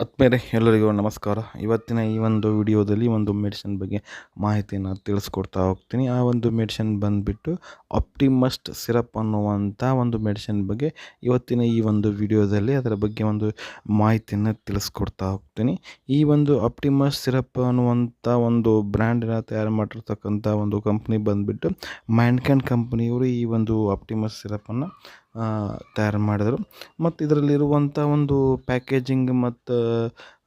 ಆತ್ಮೀಯರೇ ಎಲ್ಲರಿಗೂ ನಮಸ್ಕಾರ. ಇವತ್ತಿನ ಈ ಒಂದು ವಿಡಿಯೋದಲ್ಲಿ ಒಂದು ಮೆಡಿಸಿನ್ ಬಗ್ಗೆ ಮಾಹಿತಿಯನ್ನು ತಿಳಿಸ್ಕೊಡ್ತಾ ಹೋಗ್ತೀನಿ. ಆ ಒಂದು ಮೆಡಿಸಿನ್ ಬಂದುಬಿಟ್ಟು ಆಪ್ಟಿಮಸ್ಟ್ ಸಿರಪ್ ಅನ್ನುವಂಥ ಒಂದು ಮೆಡಿಸಿನ್ ಬಗ್ಗೆ ಇವತ್ತಿನ ಈ ಒಂದು ವಿಡಿಯೋದಲ್ಲಿ ಅದರ ಬಗ್ಗೆ ಒಂದು ಮಾಹಿತಿಯನ್ನು ತಿಳಿಸ್ಕೊಡ್ತಾ ಹೋಗ್ತೀನಿ. ಈ ಒಂದು ಆಪ್ಟಿಮಸ್ ಸಿರಪ್ ಅನ್ನುವಂಥ ಒಂದು ಬ್ರ್ಯಾಂಡನ್ನು ತಯಾರು ಮಾಡಿರ್ತಕ್ಕಂಥ ಒಂದು ಕಂಪ್ನಿ ಬಂದುಬಿಟ್ಟು ಮ್ಯಾನ್ಕೈಂಡ್ ಕಂಪ್ನಿಯವರು ಈ ಒಂದು ಆಪ್ಟಿಮಸ್ ಸಿರಪನ್ನು ತಯಾರು ಮಾಡಿದರು. ಮತ್ತು ಇದರಲ್ಲಿರುವಂಥ ಒಂದು ಪ್ಯಾಕೇಜಿಂಗ್ ಮತ್ತು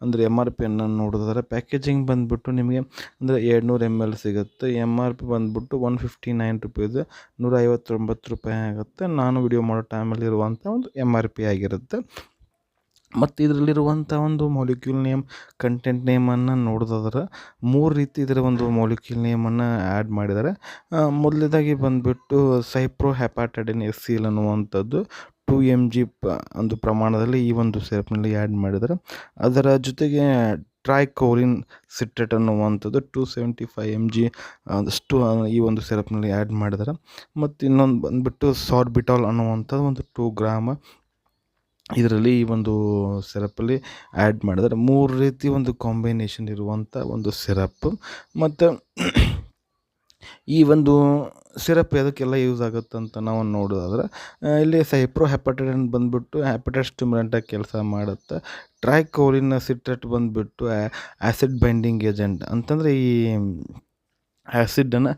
ಅಂದರೆ MRP ನೋಡಿದ್ರೆ ಪ್ಯಾಕೇಜಿಂಗ್ ಬಂದುಬಿಟ್ಟು ನಿಮಗೆ ಅಂದರೆ 200 ml ಸಿಗುತ್ತೆ. MRP ಬಂದುಬಿಟ್ಟು ₹159 ₹159 ಆಗುತ್ತೆ. ನಾನು ವಿಡಿಯೋ ಮಾಡೋ ಟೈಮಲ್ಲಿ ಇರುವಂಥ ಒಂದು MRP ಆಗಿರುತ್ತೆ. ಮತ್ತು ಇದರಲ್ಲಿರುವಂಥ ಒಂದು ಮಾಲಿಕ್ಯೂಲ್ ನೇಮ್, ಕಂಟೆಂಟ್ ನೇಮನ್ನು ನೋಡೋದಾದ್ರೆ 3 ರೀತಿ ಇದರ ಒಂದು ಮಾಲಿಕ್ಯೂಲ್ ನೇಮನ್ನು ಆ್ಯಡ್ ಮಾಡಿದ್ದಾರೆ. ಮೊದಲನೇದಾಗಿ ಬಂದುಬಿಟ್ಟು ಸೈಪ್ರೋಹೆಪಾಟಡಿನ್ SCL ಅನ್ನುವಂಥದ್ದು 2 mg ಒಂದು ಪ್ರಮಾಣದಲ್ಲಿ ಈ ಒಂದು ಸಿರಪ್ನಲ್ಲಿ ಆ್ಯಡ್ ಮಾಡಿದ್ದಾರೆ. ಅದರ ಜೊತೆಗೆ ಟ್ರೈಕೋಲಿನ್ ಸಿಟ್ರೇಟ್ ಅನ್ನುವಂಥದ್ದು 275 mg ಅಷ್ಟು ಈ ಒಂದು ಸಿರಪ್ನಲ್ಲಿ ಆ್ಯಡ್ ಮಾಡಿದ್ದಾರೆ. ಮತ್ತು ಇನ್ನೊಂದು ಬಂದುಬಿಟ್ಟು ಸಾರ್ಬಿಟಾಲ್ ಅನ್ನುವಂಥದ್ದು ಒಂದು 2 ಗ್ರಾಮ್ ಇದರಲ್ಲಿ ಈ ಒಂದು ಸಿರಪ್ಪಲ್ಲಿ ಆ್ಯಡ್ ಮಾಡಿದ್ದಾರೆ. 3 ರೀತಿ ಒಂದು ಕಾಂಬಿನೇಷನ್ ಇರುವಂಥ ಒಂದು ಸಿರಪ್. ಮತ್ತು ಈ ಒಂದು ಸಿರಪ್ ಯಾವುದಕ್ಕೆಲ್ಲ ಯೂಸ್ ಆಗುತ್ತೆ ಅಂತ ನಾವು ನೋಡೋದಾದ್ರೆ ಇಲ್ಲಿ ಸೈಪ್ರೋಹೆಪಾಟಡಿನ್ ಬಂದುಬಿಟ್ಟು ಹ್ಯಾಪಟೈಟಿಸ್ ಸ್ಟಿಮ್ಯುಲೆಂಟಾಗಿ ಕೆಲಸ ಮಾಡುತ್ತೆ. ಟ್ರೈಕೋಲಿನ್ ಸಿಟ್ರೇಟ್ ಬಂದುಬಿಟ್ಟು ಆ್ಯಸಿಡ್ ಬೈಂಡಿಂಗ್ ಏಜೆಂಟ್ ಅಂತಂದರೆ ಈ ಆ್ಯಸಿಡನ್ನು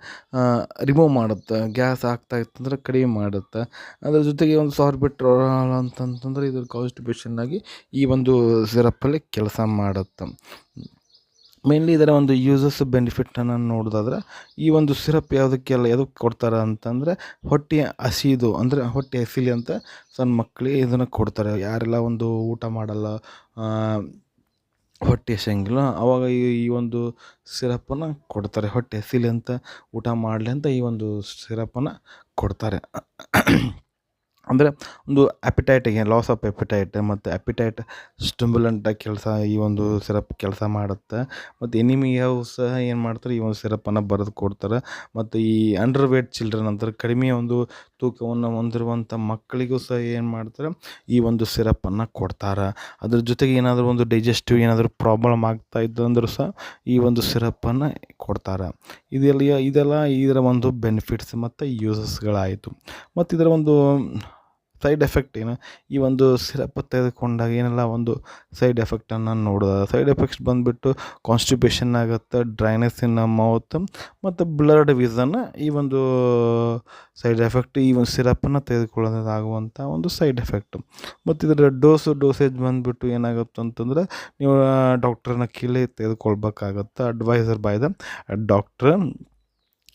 ರಿಮೂವ್ ಮಾಡುತ್ತೆ. ಗ್ಯಾಸ್ ಆಗ್ತಾಯಿತ್ತಂದ್ರೆ ಕಡಿಮೆ ಮಾಡುತ್ತೆ. ಅದರ ಜೊತೆಗೆ ಒಂದು ಸಾರ್ಬಿಟ್ರಾಲ್ ಅಂತಂತಂದರೆ ಇದು ಕಾನ್ಸ್ಟಿಪೇಷನ್ನಾಗಿ ಈ ಒಂದು ಸಿರಪ್ಪಲ್ಲಿ ಕೆಲಸ ಮಾಡುತ್ತೆ. ಮೇನ್ಲಿ ಇದರ ಒಂದು ಯೂಸಸ್ ಬೆನಿಫಿಟನ್ನು ನೋಡೋದಾದ್ರೆ ಈ ಒಂದು ಸಿರಪ್ ಯಾವುದಕ್ಕೆ ಕೊಡ್ತಾರೆ ಅಂತಂದರೆ ಹೊಟ್ಟೆ ಹಸಿದು ಅಂದರೆ ಹೊಟ್ಟೆ ಹಸಿಲಿ ಅಂತ ಸಣ್ಣ ಮಕ್ಕಳಿಗೆ ಇದನ್ನು ಕೊಡ್ತಾರೆ. ಯಾರೆಲ್ಲ ಒಂದು ಊಟ ಮಾಡಲ್ಲ, ಹೊಟ್ಟೆ ಹಸಿಯಂಗಿಲ್ಲ, ಆವಾಗ ಈ ಒಂದು ಸಿರಪ್ಪನ್ನು ಕೊಡ್ತಾರೆ. ಹೊಟ್ಟೆ ಹಸಿಲಿ ಅಂತ ಊಟ ಮಾಡಲಿ ಅಂತ ಈ ಒಂದು ಸಿರಪ್ಪನ್ನು ಕೊಡ್ತಾರೆ. ಅಂದರೆ ಒಂದು ಅಪಿಟೈಟಿಗೆ ಲಾಸ್ ಆಫ್ ಎಪಿಟೈಟ್ ಮತ್ತು ಅಪಿಟೈಟ್ ಸ್ಟಿಮ್ಯುಲೆಂಟಾಗಿ ಕೆಲಸ ಈ ಒಂದು ಸಿರಪ್ ಕೆಲಸ ಮಾಡುತ್ತೆ. ಮತ್ತು ಎನಿಮಿಯಾವು ಸಹ ಏನು ಮಾಡ್ತಾರೆ, ಈ ಒಂದು ಸಿರಪ್ಪನ್ನು ಬರೆದು ಕೊಡ್ತಾರೆ. ಮತ್ತು ಈ ಅಂಡರ್ ವೇಟ್ ಚಿಲ್ಡ್ರನ್ ಅಂತಾರೆ, ಕಡಿಮೆ ಒಂದು ತೂಕವನ್ನು ಹೊಂದಿರುವಂಥ ಮಕ್ಕಳಿಗೂ ಸಹ ಏನು ಮಾಡ್ತಾರೆ, ಈ ಒಂದು ಸಿರಪ್ಪನ್ನು ಕೊಡ್ತಾರೆ. ಅದ್ರ ಜೊತೆಗೆ ಏನಾದರೂ ಒಂದು ಡೈಜೆಸ್ಟಿವ್ ಏನಾದರೂ ಪ್ರಾಬ್ಲಮ್ ಆಗ್ತಾ ಇದ್ದಂದ್ರೂ ಸಹ ಈ ಒಂದು ಸಿರಪ್ಪನ್ನು ಕೊಡ್ತಾರೆ. ಇದೆಲ್ಲ ಇದರ ಒಂದು ಬೆನಿಫಿಟ್ಸ್ ಮತ್ತು ಯೂಸಸ್ಗಳಾಯಿತು. ಮತ್ತು ಇದರ ಒಂದು ಸೈಡ್ ಎಫೆಕ್ಟ್ ಏನು, ಈ ಒಂದು ಸಿರಪ್ ತೆಗೆದುಕೊಂಡಾಗ ಏನೆಲ್ಲ ಒಂದು ಸೈಡ್ ಎಫೆಕ್ಟನ್ನು ನೋಡೋದು. ಸೈಡ್ ಎಫೆಕ್ಟ್ಸ್ ಬಂದುಬಿಟ್ಟು ಕಾನ್ಸ್ಟಿಪೇಷನ್ ಆಗುತ್ತೆ, ಡ್ರೈನೆಸ್ ಇನ್ ಮೌತ್ ಮತ್ತು ಬ್ಲರ್ಡ್ ವಿಷನ್. ಈ ಒಂದು ಸೈಡ್ ಎಫೆಕ್ಟ್ ಈ ಒಂದು ಸಿರಪ್ಪನ್ನು ತೆಗೆದುಕೊಳ್ಳೋದಾಗುವಂಥ ಒಂದು ಸೈಡ್ ಎಫೆಕ್ಟು. ಮತ್ತು ಇದರ ಡೋಸೇಜ್ ಬಂದುಬಿಟ್ಟು ಏನಾಗುತ್ತೆ ಅಂತಂದರೆ ನೀವು ಡಾಕ್ಟ್ರನ್ನ ಕೇಳಿ ತೆಗೆದುಕೊಳ್ಬೇಕಾಗತ್ತೆ. Adviser by the doctor.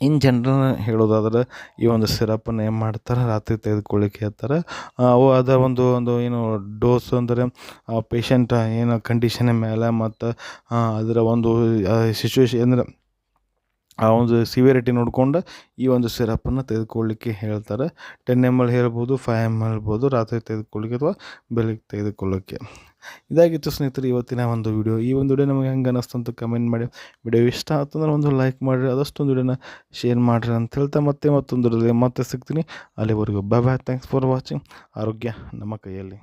In general ಹೇಳೋದಾದ್ರೆ ಈ ಒಂದು ಸಿರಪ್ಪನ್ನು ಏನು ಮಾಡ್ತಾರೆ, ರಾತ್ರಿ ತೆಗೆದುಕೊಳ್ಳಿಕ್ಕೆ ಹೇಳ್ತಾರೆ. ಅವು ಅದರ ಒಂದು ಏನು ಡೋಸ್ ಅಂದರೆ ಪೇಷಂಟ್ ಏನು ಕಂಡೀಷನ್ ಮೇಲೆ ಮತ್ತು ಅದರ ಒಂದು ಸಿಚುವೇಶನ್ ಅಂದರೆ ಆ ಒಂದು ಸಿವಿಯರಿಟಿ ನೋಡಿಕೊಂಡು ಈ ಒಂದು ಸಿರಪ್ಪನ್ನು ತೆಗೆದುಕೊಳ್ಳಿಕ್ಕೆ ಹೇಳ್ತಾರೆ. 10 ml ಹೇಳ್ಬೋದು, 5 ml ಹೇಳ್ಬೋದು, ರಾತ್ರಿ ತೆಗೆದುಕೊಳ್ಳಿಕ್ಕೆ ಅಥವಾ ಬೆಳಿಗ್ಗೆ ತೆಗೆದುಕೊಳ್ಳೋಕ್ಕೆ. ಇದಾಗಿತ್ತು ಸ್ನೇಹಿತರೆ ಇವತ್ತಿನ ಒಂದು ವಿಡಿಯೋ. ಈ ಒಂದು ವಿಡಿಯೋ ನಮಗೆ ಹೆಂಗೆ ಅನ್ನಿಸ್ತು ಅಂತ ಕಮೆಂಟ್ ಮಾಡಿ. ವಿಡಿಯೋ ಇಷ್ಟ ಆಯ್ತಂದ್ರೆ ಒಂದು ಲೈಕ್ ಮಾಡಿರಿ, ಆದಷ್ಟೊಂದು ವಿಡಿಯೋನ ಶೇರ್ ಮಾಡಿರಿ ಅಂತ ಹೇಳ್ತಾ ಮತ್ತೊಂದು ವಿಡಿಯೋದಲ್ಲಿ ಮತ್ತೆ ಸಿಗ್ತೀನಿ. ಅಲ್ಲಿವರೆಗೂ ಬಾಯ್. Thanks for watching. ಆರೋಗ್ಯ ನಮ್ಮ ಕೈಯಲ್ಲಿ.